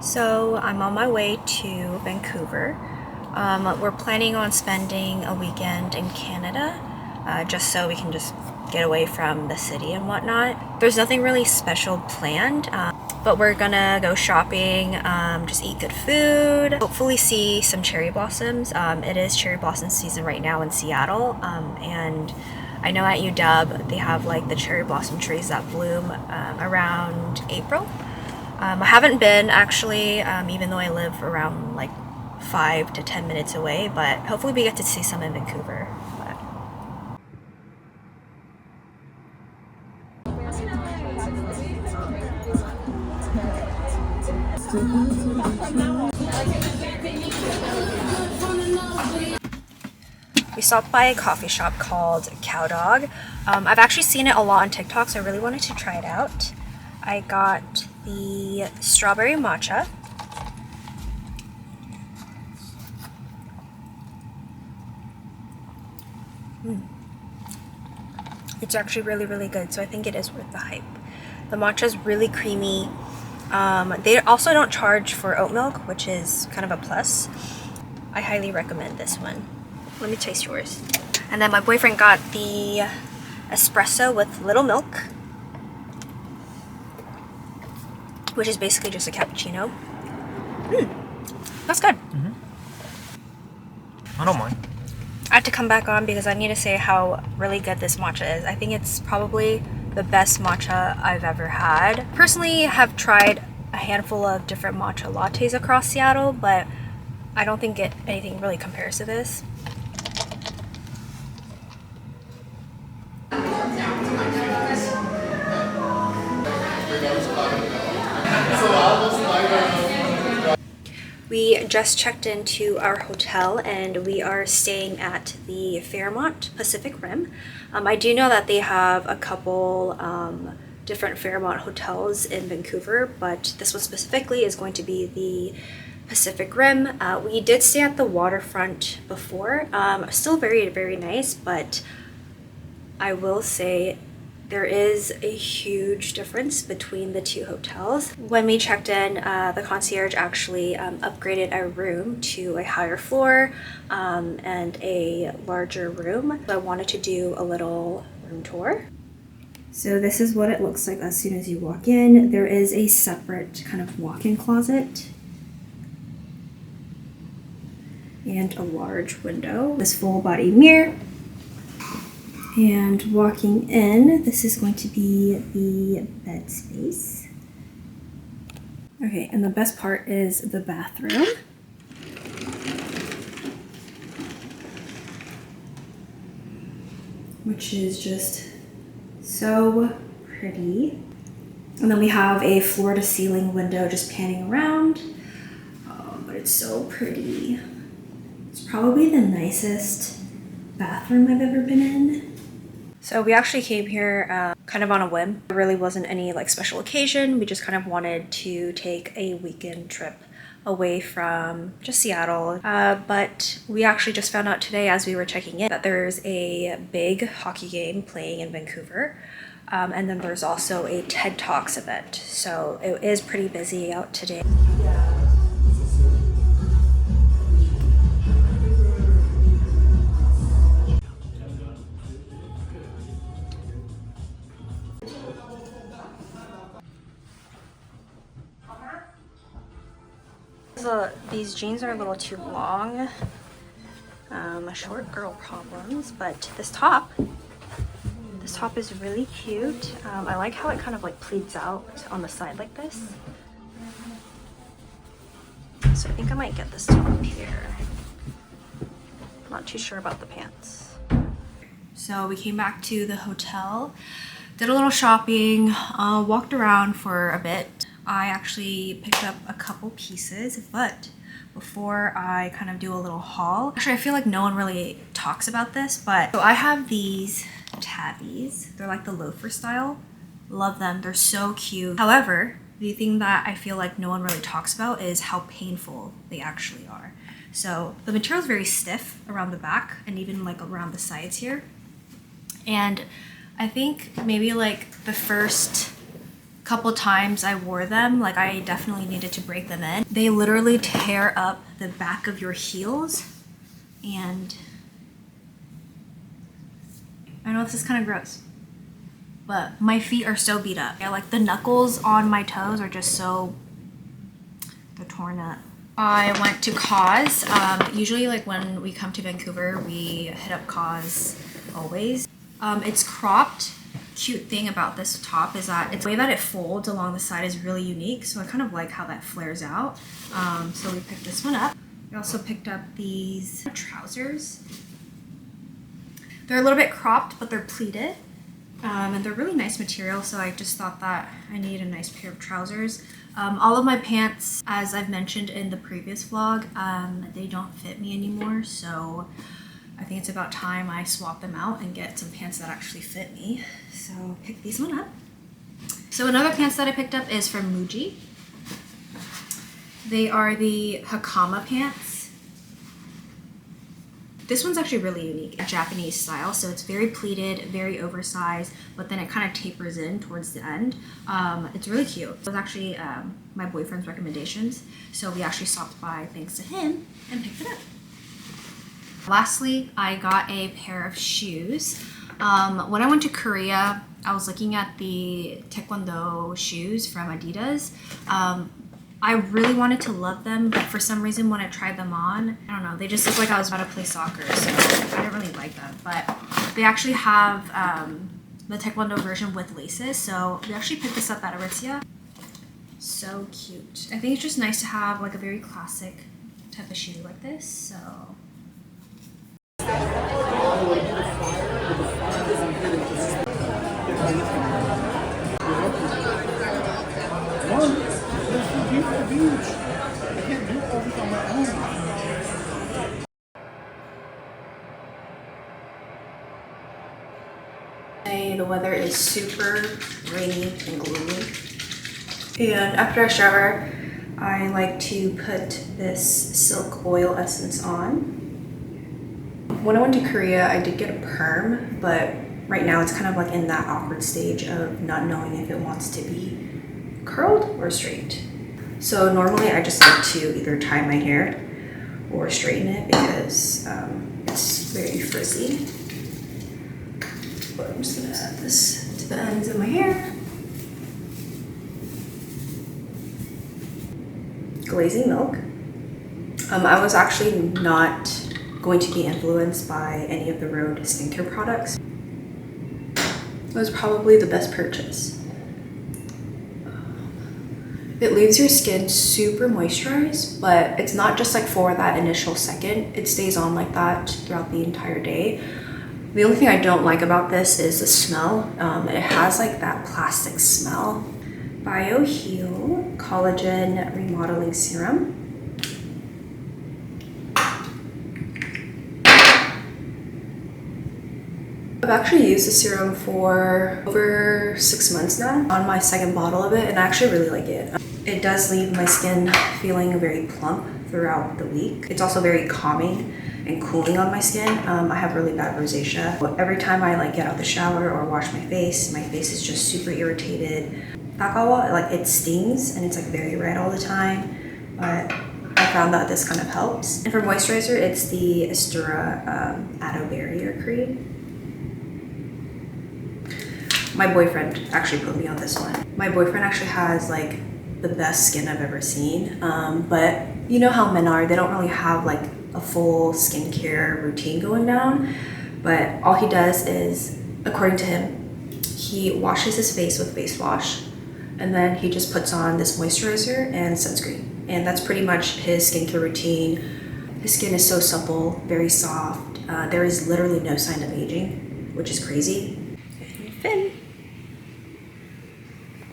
So I'm on my way to Vancouver. We're planning on spending a weekend in Canada, just so we can just get away from the city and whatnot. There's nothing really special planned, but we're gonna go shopping, just eat good food, hopefully see some cherry blossoms. It is cherry blossom season right now in Seattle, and I know at UW they have like the cherry blossom trees that bloom around April. I haven't been actually, even though I live around like 5 to 10 minutes away, but hopefully we get to see some in Vancouver. We stopped by a coffee shop called Cowdog. I've actually seen it a lot on TikTok, so I really wanted to try it out. I got the strawberry matcha. It's actually really, really good, so I think it is worth the hype. The matcha is really creamy. They also don't charge for oat milk, which is kind of a plus. I highly recommend this one. Let me taste yours. And then my boyfriend got the espresso with little milk, which is basically just a cappuccino. That's good. I don't mind. I have to come back on because I need to say how really good this matcha is. I think it's probably the best matcha I've ever had. Personally, have tried a handful of different matcha lattes across Seattle, but I don't think anything really compares to this. We just checked into our hotel and we are staying at the Fairmont Pacific Rim. I do know that they have a couple different Fairmont hotels in Vancouver, but this one specifically is going to be the Pacific Rim. We did stay at the waterfront before. Still very, very nice, but I will say there is a huge difference between the two hotels. When we checked in, the concierge actually upgraded our room to a higher floor and a larger room. So I wanted to do a little room tour. So this is what it looks like as soon as you walk in. There is a separate kind of walk-in closet and a large window. This full body mirror. And walking in, this is going to be the bed space. Okay, and the best part is the bathroom. Which is just so pretty. And then we have a floor-to-ceiling window just panning around. Oh, but it's so pretty. It's probably the nicest bathroom I've ever been in. So we actually came here kind of on a whim. There really wasn't any like special occasion. We just kind of wanted to take a weekend trip away from just Seattle. But we actually just found out today as we were checking in that there's a big hockey game playing in Vancouver. And then there's also a TED Talks event. So it is pretty busy out today. These jeans are a little too long. Short girl problems, but this top is really cute. I like how it kind of like pleats out on the side like this. So I think I might get this top here. Not too sure about the pants. So we came back to the hotel, did a little shopping, walked around for a bit. I actually picked up a couple pieces, but before I kind of do a little haul, actually I feel like no one really talks about this, but so I have these tabbies. They're like the loafer style. Love them, they're so cute. However, the thing that I feel like no one really talks about is how painful they actually are. So the material is very stiff around the back and even like around the sides here. And I think maybe like the first couple times I wore them, like I definitely needed to break them in. They literally tear up the back of your heels, and I know this is kind of gross, but my feet are so beat up. Yeah, like the knuckles on my toes are just so, they're torn up. I went to Cause. Usually like when we come to Vancouver, we hit up Cause always. It's cropped. Cute thing about this top is that the way that it folds along the side is really unique, so I kind of like how that flares out. So we picked this one up. We also picked up these trousers. They're a little bit cropped, but they're pleated, and they're really nice material, so I just thought that I needed a nice pair of trousers. All of my pants, as I've mentioned in the previous vlog, they don't fit me anymore, so I think it's about time I swap them out and get some pants that actually fit me. So pick these one up. So another pants that I picked up is from Muji. They are the Hakama pants. This one's actually really unique, a Japanese style. So it's very pleated, very oversized, but then it kind of tapers in towards the end. It's really cute. It was actually my boyfriend's recommendations. So we actually stopped by thanks to him and picked it up. Lastly, I got a pair of shoes. When I went to Korea, I was looking at the Taekwondo shoes from Adidas. I really wanted to love them, but for some reason when I tried them on, I don't know, they just looked like I was about to play soccer, so I didn't really like them. But they actually have the Taekwondo version with laces, so we actually picked this up at Aritzia. So cute. I think it's just nice to have like a very classic type of shoe like this, so. The weather is super rainy and gloomy, and after I shower I like to put this silk oil essence on. When I went to Korea I did get a perm, but right now it's kind of like in that awkward stage of not knowing if it wants to be curled or straight. So normally I just like to either tie my hair or straighten it because it's very frizzy. But I'm just gonna add this to the ends of my hair. Glazing milk. I was actually not going to be influenced by any of the Rhode skincare products. It was probably the best purchase. It leaves your skin super moisturized, but it's not just like for that initial second. It stays on like that throughout the entire day. The only thing I don't like about this is the smell. It has like that plastic smell. BioHeal Collagen Remodeling Serum. I've actually used the serum for over 6 months now, on my second bottle of it, and I actually really like it. It does leave my skin feeling very plump throughout the week. It's also very calming and cooling on my skin. I have really bad rosacea. Every time I like get out of the shower or wash my face is just super irritated. Takawa, like it stings and it's like very red all the time, but I found that this kind of helps. And for moisturizer, it's the Astura Aloe Barrier Cream. My boyfriend actually put me on this one. My boyfriend actually has like the best skin I've ever seen, but you know how men are, they don't really have like a full skincare routine going down, but all he does is, according to him, he washes his face with face wash, and then he just puts on this moisturizer and sunscreen, and that's pretty much his skincare routine. His skin is so supple, very soft. There is literally no sign of aging, which is crazy. Finn.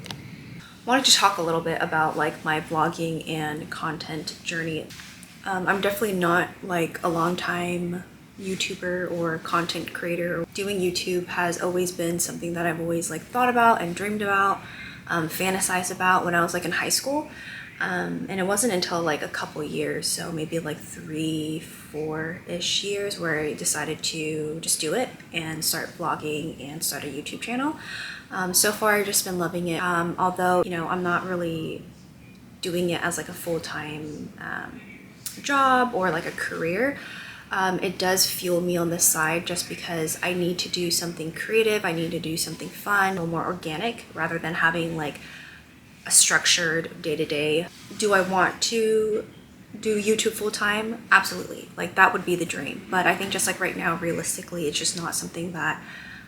I wanted to talk a little bit about like my vlogging and content journey. I'm definitely not like a long time YouTuber or content creator. Doing YouTube has always been something that I've always like thought about and dreamed about, fantasized about when I was like in high school. And it wasn't until like a couple years, so maybe like 3-4-ish years, where I decided to just do it and start vlogging and start a YouTube channel. So far I've just been loving it. Although, you know, I'm not really doing it as like a full-time job or like a career. It does fuel me on the side just because I need to do something creative, I need to do something fun, a little more organic rather than having like a structured day-to-day. Do I want to do YouTube full-time? Absolutely. Like that would be the dream. But I think just like right now, realistically, it's just not something that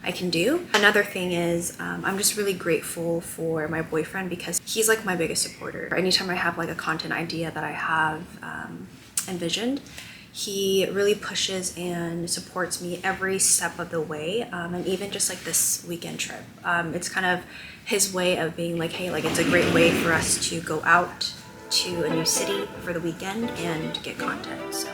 I can do. Another thing is I'm just really grateful for my boyfriend because he's like my biggest supporter. Anytime I have like a content idea that I have envisioned, he really pushes and supports me every step of the way, and even just like this weekend trip. It's kind of his way of being like, hey, like it's a great way for us to go out to a new city for the weekend and get content. So